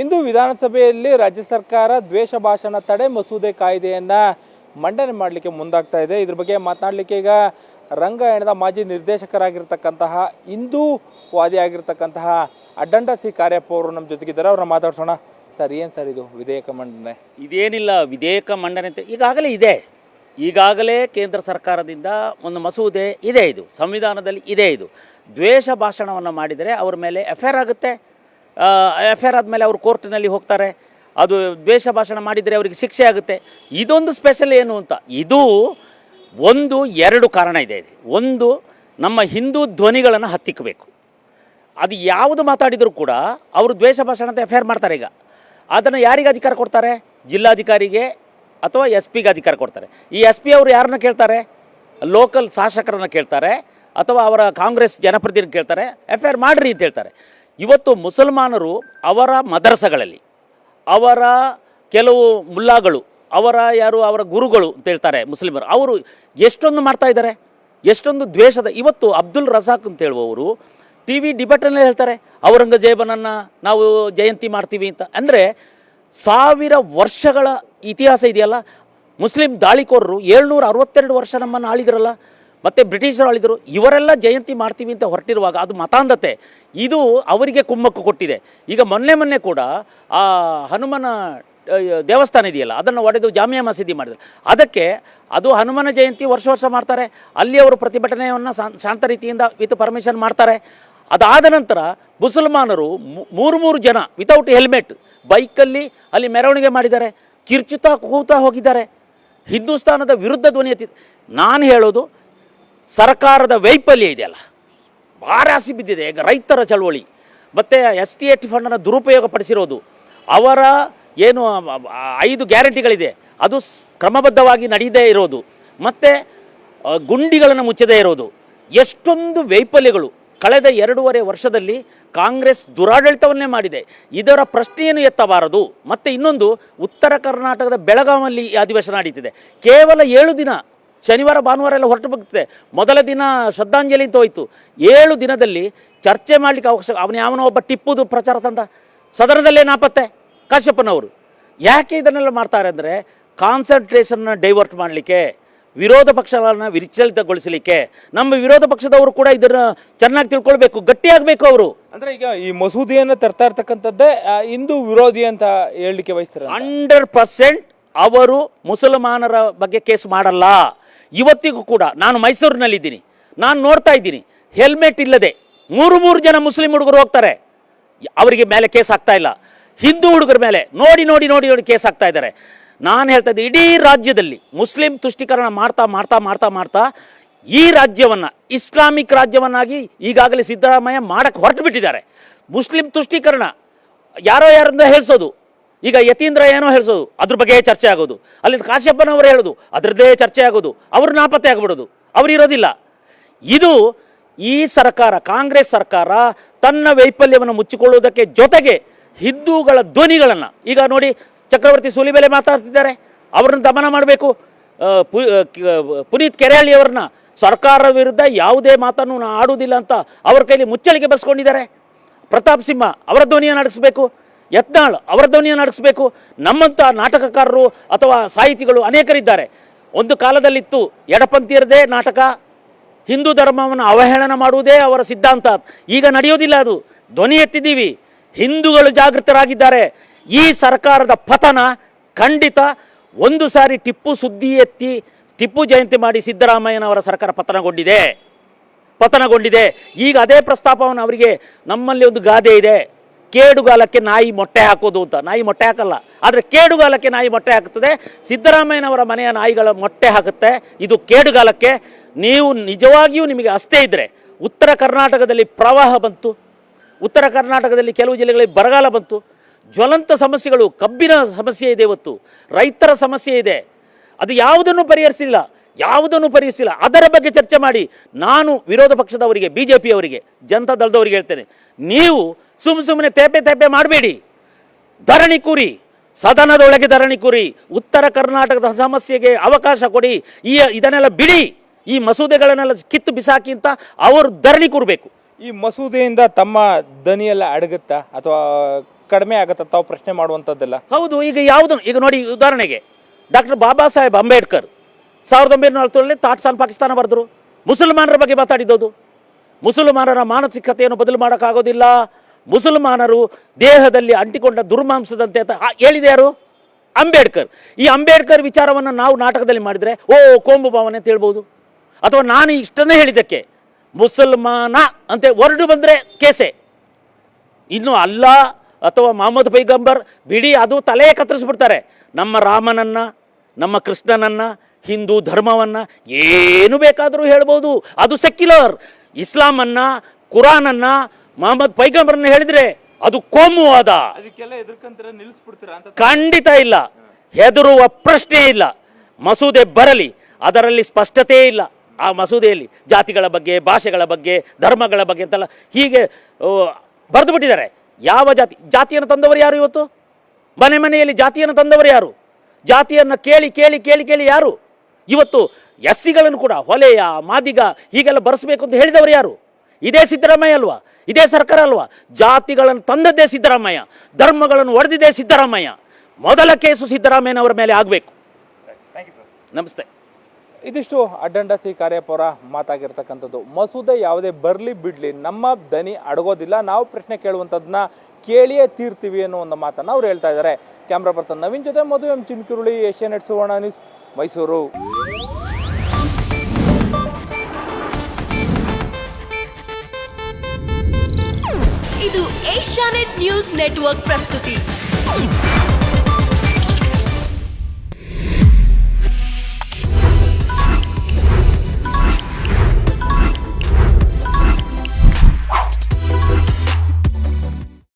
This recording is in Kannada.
ಇಂದು ವಿಧಾನಸಭೆಯಲ್ಲಿ ರಾಜ್ಯ ಸರ್ಕಾರ ದ್ವೇಷ ಭಾಷಣ ತಡೆ ಮಸೂದೆ ಕಾಯ್ದೆಯನ್ನು ಮಂಡನೆ ಮಾಡಲಿಕ್ಕೆ ಮುಂದಾಗ್ತಾ ಇದೆ. ಇದ್ರ ಬಗ್ಗೆ ಮಾತನಾಡಲಿಕ್ಕೆ ಈಗ ರಂಗಾಯಣದ ಮಾಜಿ ನಿರ್ದೇಶಕರಾಗಿರ್ತಕ್ಕಂತಹ ಹಿಂದೂ ವಾದಿಯಾಗಿರ್ತಕ್ಕಂತಹ ಅಡ್ಡಂಡ ಸಿ ಕಾರ್ಯಪ್ಪ ಅವರು ನಮ್ಮ ಜೊತೆಗಿದ್ದಾರೆ. ಅವ್ರನ್ನ ಮಾತಾಡ್ಸೋಣ. ಸರ್, ಏನು ಸರ್ ಇದು ವಿಧೇಯಕ ಮಂಡನೆ? ಇದೇನಿಲ್ಲ, ವಿಧೇಯಕ ಮಂಡನೆ ಅಂತ ಈಗಾಗಲೇ ಇದೆ. ಈಗಾಗಲೇ ಕೇಂದ್ರ ಸರ್ಕಾರದಿಂದ ಒಂದು ಮಸೂದೆ ಇದೆ. ಇದು ಸಂವಿಧಾನದಲ್ಲಿ ಇದೆ. ಇದು ದ್ವೇಷ ಭಾಷಣವನ್ನು ಮಾಡಿದರೆ ಅವರ ಮೇಲೆ ಎಫ್.ಐ.ಆರ್ ಆಗುತ್ತೆ. ಎಫ್.ಐ.ಆರ್ ಆದಮೇಲೆ ಅವರು ಕೋರ್ಟಿನಲ್ಲಿ ಹೋಗ್ತಾರೆ. ಅದು ದ್ವೇಷ ಭಾಷಣ ಮಾಡಿದರೆ ಅವರಿಗೆ ಶಿಕ್ಷೆ ಆಗುತ್ತೆ. ಇದೊಂದು ಸ್ಪೆಷಲ್ ಏನು ಅಂತ, ಇದು ಎರಡು ಕಾರಣ ಇದೆ. ಒಂದು, ನಮ್ಮ ಹಿಂದೂ ಧ್ವನಿಗಳನ್ನು ಹತ್ತಿಕ್ಕಬೇಕು. ಅದು ಯಾವುದು ಮಾತಾಡಿದರೂ ಕೂಡ ಅವರು ದ್ವೇಷ ಭಾಷಣ ಅಂತ ಎಫ್.ಐ.ಆರ್ ಮಾಡ್ತಾರೆ. ಈಗ ಅದನ್ನು ಯಾರಿಗೆ ಅಧಿಕಾರ ಕೊಡ್ತಾರೆ? ಜಿಲ್ಲಾಧಿಕಾರಿಗೆ ಅಥವಾ ಎಸ್ ಪಿಗೆ ಅಧಿಕಾರ ಕೊಡ್ತಾರೆ. ಈ ಎಸ್ ಪಿ ಅವರು ಯಾರನ್ನ ಕೇಳ್ತಾರೆ? ಲೋಕಲ್ ಶಾಸಕರನ್ನು ಕೇಳ್ತಾರೆ ಅಥವಾ ಅವರ ಕಾಂಗ್ರೆಸ್ ಜನಪ್ರತಿನಿಧಿ ಕೇಳ್ತಾರೆ. ಎಫ್.ಐ.ಆರ್ ಮಾಡಿರಿ ಅಂತ ಹೇಳ್ತಾರೆ. ಇವತ್ತು ಮುಸಲ್ಮಾನರು ಅವರ ಮದರಸಗಳಲ್ಲಿ ಅವರ ಕೆಲವು ಮುಲ್ಲಾಗಳು ಅವರ ಗುರುಗಳು ಅಂತ ಹೇಳ್ತಾರೆ ಮುಸ್ಲಿಮರು, ಅವರು ಎಷ್ಟೊಂದು ಮಾಡ್ತಾ ಇದ್ದಾರೆ, ಎಷ್ಟೊಂದು ದ್ವೇಷದ. ಇವತ್ತು ಅಬ್ದುಲ್ ರಜಾಕ್ ಅಂತ ಹೇಳುವವರು ಟಿ ವಿ ಡಿಬೇಟಲ್ಲಿ ಹೇಳ್ತಾರೆ ಔರಂಗಜೇಬನನ್ನು ನಾವು ಜಯಂತಿ ಮಾಡ್ತೀವಿ ಅಂತ. ಅಂದರೆ 1000 ವರ್ಷಗಳ ಇತಿಹಾಸ ಇದೆಯಲ್ಲ. ಮುಸ್ಲಿಂ ದಾಳಿಕೋರರು 762 ವರ್ಷ ನಮ್ಮನ್ನು ಆಳಿದ್ರಲ್ಲ, ಮತ್ತು ಬ್ರಿಟಿಷರು ಆಳಿದರು. ಇವರೆಲ್ಲ ಜಯಂತಿ ಮಾಡ್ತೀವಿ ಅಂತ ಹೊರಟಿರುವಾಗ ಅದು ಮತಾಂಧತೆ. ಇದು ಅವರಿಗೆ ಕುಮ್ಮಕ್ಕು ಕೊಟ್ಟಿದೆ. ಈಗ ಮೊನ್ನೆ ಕೂಡ ಆ ಹನುಮನ ದೇವಸ್ಥಾನ ಇದೆಯಲ್ಲ, ಅದನ್ನು ಒಡೆದು ಜಾಮಿಯಾ ಮಸೀದಿ ಮಾಡಿದ್ರು. ಅದಕ್ಕೆ ಅದು ಹನುಮನ ಜಯಂತಿ ವರ್ಷ ಮಾಡ್ತಾರೆ. ಅಲ್ಲಿ ಅವರು ಪ್ರತಿಭಟನೆಯನ್ನು ಶಾಂತ ರೀತಿಯಿಂದ ವಿತ್ ಪರ್ಮಿಷನ್ ಮಾಡ್ತಾರೆ. ಅದಾದ ನಂತರ ಮುಸಲ್ಮಾನರು 3 ಜನ ವಿತೌಟ್ ಹೆಲ್ಮೆಟ್ ಬೈಕಲ್ಲಿ ಅಲ್ಲಿ ಮೆರವಣಿಗೆ ಮಾಡಿದ್ದಾರೆ, ಕಿರ್ಚುತ್ತಾ ಕೂಗ್ತಾ ಹೋಗಿದ್ದಾರೆ, ಹಿಂದೂಸ್ತಾನದ ವಿರುದ್ಧ ಧ್ವನಿ ಎತ್ತಿ. ನಾನು ಹೇಳೋದು, ಸರ್ಕಾರದ ವೈಫಲ್ಯ ಇದೆಯಲ್ಲ, ಬಾರಾಸಿ ಬಿದ್ದಿದೆ. ಈಗ ರೈತರ ಚಳವಳಿ ಮತ್ತು ST ಫಂಡನ್ನು ದುರುಪಯೋಗ ಪಡಿಸಿರೋದು, ಅವರ ಏನು 5 ಗ್ಯಾರಂಟಿಗಳಿದೆ ಅದು ಕ್ರಮಬದ್ಧವಾಗಿ ನಡೆಯದೇ ಇರೋದು, ಮತ್ತು ಗುಂಡಿಗಳನ್ನು ಮುಚ್ಚದೇ ಇರೋದು, ಎಷ್ಟೊಂದು ವೈಫಲ್ಯಗಳು ಕಳೆದ 2.5 ವರ್ಷದಲ್ಲಿ ಕಾಂಗ್ರೆಸ್ ದುರಾಡಳಿತವನ್ನೇ ಮಾಡಿದೆ. ಇದರ ಪ್ರಶ್ನೆಯನ್ನು ಎತ್ತಬಾರದು. ಮತ್ತು ಇನ್ನೊಂದು, ಉತ್ತರ ಕರ್ನಾಟಕದ ಬೆಳಗಾವಿಯಲ್ಲಿ ಅಧಿವೇಶನ ನಡೀತಿದೆ. ಕೇವಲ 7 ದಿನ, ಶನಿವಾರ ಭಾನುವಾರ ಎಲ್ಲ ಹೊರಟು ಬರ್ತದೆ. ಮೊದಲ ದಿನ ಶ್ರದ್ಧಾಂಜಲಿ ಅಂತ ಹೋಯಿತು. 7 ದಿನದಲ್ಲಿ ಚರ್ಚೆ ಮಾಡಲಿಕ್ಕೆ ಅವಕಾಶ. ಯಾವನೋ ಒಬ್ಬ ಟಿಪ್ಪುದು ಪ್ರಚಾರ ತಂದ, ಸದನದಲ್ಲೇ ನಾಪತ್ತೆ ಕಾಶ್ಯಪ್ಪನವರು. ಯಾಕೆ ಇದನ್ನೆಲ್ಲ ಮಾಡ್ತಾರೆ ಅಂದರೆ, ಕಾನ್ಸಂಟ್ರೇಷನ್ನ ಡೈವರ್ಟ್ ಮಾಡಲಿಕ್ಕೆ, ವಿರೋಧ ಪಕ್ಷಗಳನ್ನು ವಿಚಲಿತಗೊಳಿಸಲಿಕ್ಕೆ. ನಮ್ಮ ವಿರೋಧ ಪಕ್ಷದವರು ಕೂಡ ಇದನ್ನು ಚೆನ್ನಾಗಿ ತಿಳ್ಕೊಳ್ಬೇಕು, ಗಟ್ಟಿಯಾಗಬೇಕು ಅವರು. ಅಂದರೆ ಈಗ ಈ ಮಸೂದೆಯನ್ನು ತರ್ತಾ ಇರ್ತಕ್ಕಂಥದ್ದೇ ಹಿಂದೂ ವಿರೋಧಿ ಅಂತ ಹೇಳಲಿಕ್ಕೆ ಬಯಸ್ತಾರೆ. 100% ಅವರು ಮುಸಲ್ಮಾನರ ಬಗ್ಗೆ ಕೇಸ್ ಮಾಡಲ್ಲ. ಇವತ್ತಿಗೂ ಕೂಡ ನಾನು ಮೈಸೂರಿನಲ್ಲಿದ್ದೀನಿ, ನಾನು ನೋಡ್ತಾ ಇದ್ದೀನಿ, ಹೆಲ್ಮೆಟ್ ಇಲ್ಲದೆ 3 ಜನ ಮುಸ್ಲಿಂ ಹುಡುಗರು ಹೋಗ್ತಾರೆ, ಅವರಿಗೆ ಮೇಲೆ ಕೇಸ್ ಆಗ್ತಾ ಇಲ್ಲ. ಹಿಂದೂ ಹುಡುಗರ ಮೇಲೆ ನೋಡಿ ಕೇಸ್ ಆಗ್ತಾ ಇದ್ದಾರೆ. ನಾನು ಹೇಳ್ತಾ ಇದ್ದೆ, ಇಡೀ ರಾಜ್ಯದಲ್ಲಿ ಮುಸ್ಲಿಂ ತುಷ್ಟೀಕರಣ ಮಾಡ್ತಾ ಈ ರಾಜ್ಯವನ್ನು ಇಸ್ಲಾಮಿಕ್ ರಾಜ್ಯವನ್ನಾಗಿ ಈಗಾಗಲೇ ಸಿದ್ದರಾಮಯ್ಯ ಮಾಡಕ್ಕೆ ಹೊರಟು ಬಿಟ್ಟಿದ್ದಾರೆ. ಮುಸ್ಲಿಂ ತುಷ್ಟೀಕರಣ ಯಾರಿಂದ ಹೇಳಿಸೋದು, ಈಗ ಯತೀಂದ್ರ ಏನೋ ಹೇಳಿಸೋದು, ಅದ್ರ ಬಗ್ಗೆ ಚರ್ಚೆ ಆಗೋದು, ಅಲ್ಲಿ ಕಾಶ್ಯಪ್ಪನವರು ಹೇಳೋದು, ಅದರದ್ದೇ ಚರ್ಚೆ ಆಗೋದು, ಅವರು ನಾಪತ್ತೆ ಆಗಿಬಿಡೋದು, ಅವರು ಇರೋದಿಲ್ಲ. ಇದು ಈ ಸರ್ಕಾರ, ಕಾಂಗ್ರೆಸ್ ಸರ್ಕಾರ ತನ್ನ ವೈಫಲ್ಯವನ್ನು ಮುಚ್ಚಿಕೊಳ್ಳುವುದಕ್ಕೆ ಜೊತೆಗೆ ಹಿಂದೂಗಳ ಧ್ವನಿಗಳನ್ನು, ಈಗ ನೋಡಿ ಚಕ್ರವರ್ತಿ ಸೂಲಿಬೆಲೆ ಮಾತಾಡ್ತಿದ್ದಾರೆ, ಅವರನ್ನು ದಮನ ಮಾಡಬೇಕು. ಪುನೀತ್ ಕೆರೆಹಳ್ಳಿಯವರನ್ನ ಸರ್ಕಾರದ ವಿರುದ್ಧ ಯಾವುದೇ ಮಾತನ್ನು ಆಡುವುದಿಲ್ಲ ಅಂತ ಅವ್ರ ಕೈಲಿ ಮುಚ್ಚಳಿಕೆ ಬರೆಸ್ಕೊಂಡಿದ್ದಾರೆ. ಪ್ರತಾಪ್ ಸಿಂಹ ಅವರ ಧ್ವನಿಯನ್ನು ನಡೆಸಬೇಕು, ಯತ್ನಾಳ್ ಅವರ ಧ್ವನಿಯನ್ನು ನಡೆಸಬೇಕು. ನಮ್ಮಂಥ ನಾಟಕಕಾರರು ಅಥವಾ ಸಾಹಿತಿಗಳು ಅನೇಕರಿದ್ದಾರೆ. ಒಂದು ಕಾಲದಲ್ಲಿತ್ತು ಎಡಪಂಥೀಯರದೇ ನಾಟಕ, ಹಿಂದೂ ಧರ್ಮವನ್ನು ಅವಹೇಳನ ಮಾಡುವುದೇ ಅವರ ಸಿದ್ಧಾಂತ. ಈಗ ನಡೆಯೋದಿಲ್ಲ ಅದು. ಧ್ವನಿ ಎತ್ತಿದ್ದೀವಿ, ಹಿಂದೂಗಳು ಜಾಗೃತರಾಗಿದ್ದಾರೆ. ಈ ಸರ್ಕಾರದ ಪತನ ಖಂಡಿತ. ಒಂದು ಸಾರಿ ಟಿಪ್ಪು ಸುದ್ದಿ ಎತ್ತಿ ಟಿಪ್ಪು ಜಯಂತಿ ಮಾಡಿ ಸಿದ್ದರಾಮಯ್ಯನವರ ಸರ್ಕಾರ ಪತನಗೊಂಡಿದೆ. ಈಗ ಅದೇ ಪ್ರಸ್ತಾಪವನ್ನು ಅವರಿಗೆ, ನಮ್ಮಲ್ಲಿ ಒಂದು ಗಾದೆ ಇದೆ, ಕೇಡುಗಾಲಕ್ಕೆ ನಾಯಿ ಮೊಟ್ಟೆ ಹಾಕೋದು ಅಂತ. ನಾಯಿ ಮೊಟ್ಟೆ ಹಾಕಲ್ಲ, ಆದರೆ ಕೇಡುಗಾಲಕ್ಕೆ ನಾಯಿ ಮೊಟ್ಟೆ ಹಾಕುತ್ತದೆ. ಸಿದ್ದರಾಮಯ್ಯನವರ ಮನೆಯ ನಾಯಿಗಳ ಮೊಟ್ಟೆ ಹಾಕುತ್ತೆ. ಇದು ಕೇಡುಗಾಲಕ್ಕೆ. ನೀವು ನಿಜವಾಗಿಯೂ ನಿಮಗೆ ಅಷ್ಟೇ ಇದ್ದರೆ, ಉತ್ತರ ಕರ್ನಾಟಕದಲ್ಲಿ ಪ್ರವಾಹ ಬಂತು, ಉತ್ತರ ಕರ್ನಾಟಕದಲ್ಲಿ ಕೆಲವು ಜಿಲ್ಲೆಗಳಲ್ಲಿ ಬರಗಾಲ ಬಂತು, ಜ್ವಲಂತ ಸಮಸ್ಯೆಗಳು, ಕಬ್ಬಿನ ಸಮಸ್ಯೆ ಇದೆ, ಇವತ್ತು ರೈತರ ಸಮಸ್ಯೆ ಇದೆ. ಅದು ಯಾವುದನ್ನು ಪರಿಹರಿಸಿಲ್ಲ. ಅದರ ಬಗ್ಗೆ ಚರ್ಚೆ ಮಾಡಿ. ನಾನು ವಿರೋಧ ಪಕ್ಷದವರಿಗೆ, BJP ಅವರಿಗೆ, ಜನತಾ ದಳದವರಿಗೆ ಹೇಳ್ತೇನೆ, ನೀವು ಸುಮ್ಮನೆ ತೇಪೆ ಮಾಡಬೇಡಿ. ಧರಣಿ ಕೂರಿ, ಸದನದೊಳಗೆ ಧರಣಿ ಕೂರಿ, ಉತ್ತರ ಕರ್ನಾಟಕದ ಸಮಸ್ಯೆಗೆ ಅವಕಾಶ ಕೊಡಿ. ಇದನ್ನೆಲ್ಲ ಬಿಡಿ, ಈ ಮಸೂದೆಗಳನ್ನೆಲ್ಲ ಕಿತ್ತು ಬಿಸಾಕಿ ಅಂತ ಅವರು ಧರಣಿ ಕೂರಬೇಕು. ಈ ಮಸೂದೆಯಿಂದ ತಮ್ಮ ದನಿಯೆಲ್ಲ ಅಡಗುತ್ತಾ ಅಥವಾ ಕಡಿಮೆ ಆಗತ್ತೆ ತಾವು ಪ್ರಶ್ನೆ ಮಾಡುವಂಥದ್ದೆಲ್ಲ? ಹೌದು. ಈಗ ಯಾವುದು, ಈಗ ನೋಡಿ ಉದಾಹರಣೆಗೆ ಡಾಕ್ಟರ್ ಬಾಬಾ ಸಾಹೇಬ್ ಅಂಬೇಡ್ಕರ್ 1947 ತಾಟ್ಸಾನ್ ಪಾಕಿಸ್ತಾನ ಬರೆದ್ರು. ಮುಸಲ್ಮಾನರ ಬಗ್ಗೆ ಮಾತಾಡಿದ್ದದು. ಮುಸಲ್ಮಾನರ ಮಾನಸಿಕತೆಯನ್ನು ಬದಲು ಮಾಡೋಕ್ಕಾಗೋದಿಲ್ಲ, ಮುಸಲ್ಮಾನರು ದೇಹದಲ್ಲಿ ಅಂಟಿಕೊಂಡ ದುರ್ಮಾಂಸದಂತೆ ಅಂತ ಹೇಳಿದೆ ಯಾರು? ಅಂಬೇಡ್ಕರ್. ಈ ಅಂಬೇಡ್ಕರ್ ವಿಚಾರವನ್ನು ನಾವು ನಾಟಕದಲ್ಲಿ ಮಾಡಿದರೆ ಕೋಮು ಭಾವನೆ ಅಂತ ಹೇಳ್ಬೋದು. ಅಥವಾ ನಾನು ಇಷ್ಟನ್ನೇ ಹೇಳಿದ್ದಕ್ಕೆ ಮುಸಲ್ಮಾನ ಅಂತ ವರ್ಡ್ ಬಂದರೆ ಕೇಸೆ. ಇನ್ನು ಅಲ್ಲಾ ಅಥವಾ ಮೊಹಮ್ಮದ್ ಪೈಗಂಬರ್ ಬಿಡಿ, ಅದು ತಲೆ ಕತ್ತರಿಸ್ಬಿಡ್ತಾರೆ. ನಮ್ಮ ರಾಮನನ್ನು, ನಮ್ಮ ಕೃಷ್ಣನನ್ನು, ಹಿಂದೂ ಧರ್ಮವನ್ನು ಏನು ಬೇಕಾದರೂ ಹೇಳ್ಬೋದು, ಅದು ಸೆಕ್ಯುಲರ್. ಇಸ್ಲಾಮನ್ನು, ಕುರಾನನ್ನು, ಮೊಹಮ್ಮದ್ ಪೈಗಂಬರನ್ನು ಹೇಳಿದರೆ ಅದು ಕೋಮುವಾದ. ಖಂಡಿತ ಇಲ್ಲ, ಹೆದರುವ ಪ್ರಶ್ನೆ ಇಲ್ಲ. ಮಸೂದೆ ಬರಲಿ, ಅದರಲ್ಲಿ ಸ್ಪಷ್ಟತೆ ಇಲ್ಲ. ಆ ಮಸೂದೆಯಲ್ಲಿ ಜಾತಿಗಳ ಬಗ್ಗೆ, ಭಾಷೆಗಳ ಬಗ್ಗೆ, ಧರ್ಮಗಳ ಬಗ್ಗೆ ಅಂತೆಲ್ಲ ಹೀಗೆ ಬರೆದು ಬಿಟ್ಟಿದ್ದಾರೆ. ಯಾವ ಜಾತಿಯನ್ನು ತಂದವರು ಯಾರು? ಇವತ್ತು ಮನೆಯಲ್ಲಿ ಜಾತಿಯನ್ನು ತಂದವರು ಯಾರು? ಜಾತಿಯನ್ನು ಕೇಳಿ ಕೇಳಿ ಕೇಳಿ ಕೇಳಿ ಯಾರು? ಇವತ್ತು ಎಸ್ಸಿಗಳನ್ನು ಕೂಡ ಹೊಲೆಯ, ಮಾದಿಗ ಹೀಗೆಲ್ಲ ಬರೆಸಬೇಕು ಅಂತ ಹೇಳಿದವರು ಯಾರು? ಇದೇ ಸಿದ್ದರಾಮಯ್ಯ ಅಲ್ವಾ? ಇದೇ ಸರ್ಕಾರ ಅಲ್ವಾ? ಜಾತಿಗಳನ್ನು ತಂದದ್ದೇ ಸಿದ್ದರಾಮಯ್ಯ, ಧರ್ಮಗಳನ್ನು ಒಡೆದಿದ್ದೇ ಸಿದ್ದರಾಮಯ್ಯ. ಮೊದಲ ಕೇಸು ಸಿದ್ದರಾಮಯ್ಯನವರ ಮೇಲೆ ಆಗಬೇಕು. ನಮಸ್ತೆ. ಇದಿಷ್ಟು ಅಡ್ಡಂಡ ಸಿ ಕಾರ್ಯಪ್ಪ ಅವರ ಮಾತಾಗಿರ್ತಕ್ಕಂಥದ್ದು. ಮಸೂದೆ ಯಾವುದೇ ಬರಲಿ ಬಿಡಲಿ, ನಮ್ಮ ದನಿ ಅಡಗೋದಿಲ್ಲ, ನಾವು ಪ್ರಶ್ನೆ ಕೇಳುವಂಥದ್ದನ್ನ ಕೇಳಿಯೇ ತೀರ್ತೀವಿ ಅನ್ನೋ ಒಂದು ಮಾತನ್ನು ಅವ್ರು ಹೇಳ್ತಾ ಇದ್ದಾರೆ. ಕ್ಯಾಮ್ರಾ ಪರ್ಸನ್ ನವೀನ್ ಜೊತೆ ಮಧು ಎಂ ಚಿನ್ಕಿರುಳಿ, ಏಷ್ಯಾನೆಟ್ ಸುವರ್ಣ ನ್ಯೂಸ್, ಮೈಸೂರು. ಇದು ಏಷ್ಯಾನೆಟ್ ನ್ಯೂಸ್ ನೆಟ್ವರ್ಕ್ ಪ್ರಸ್ತುತಿ.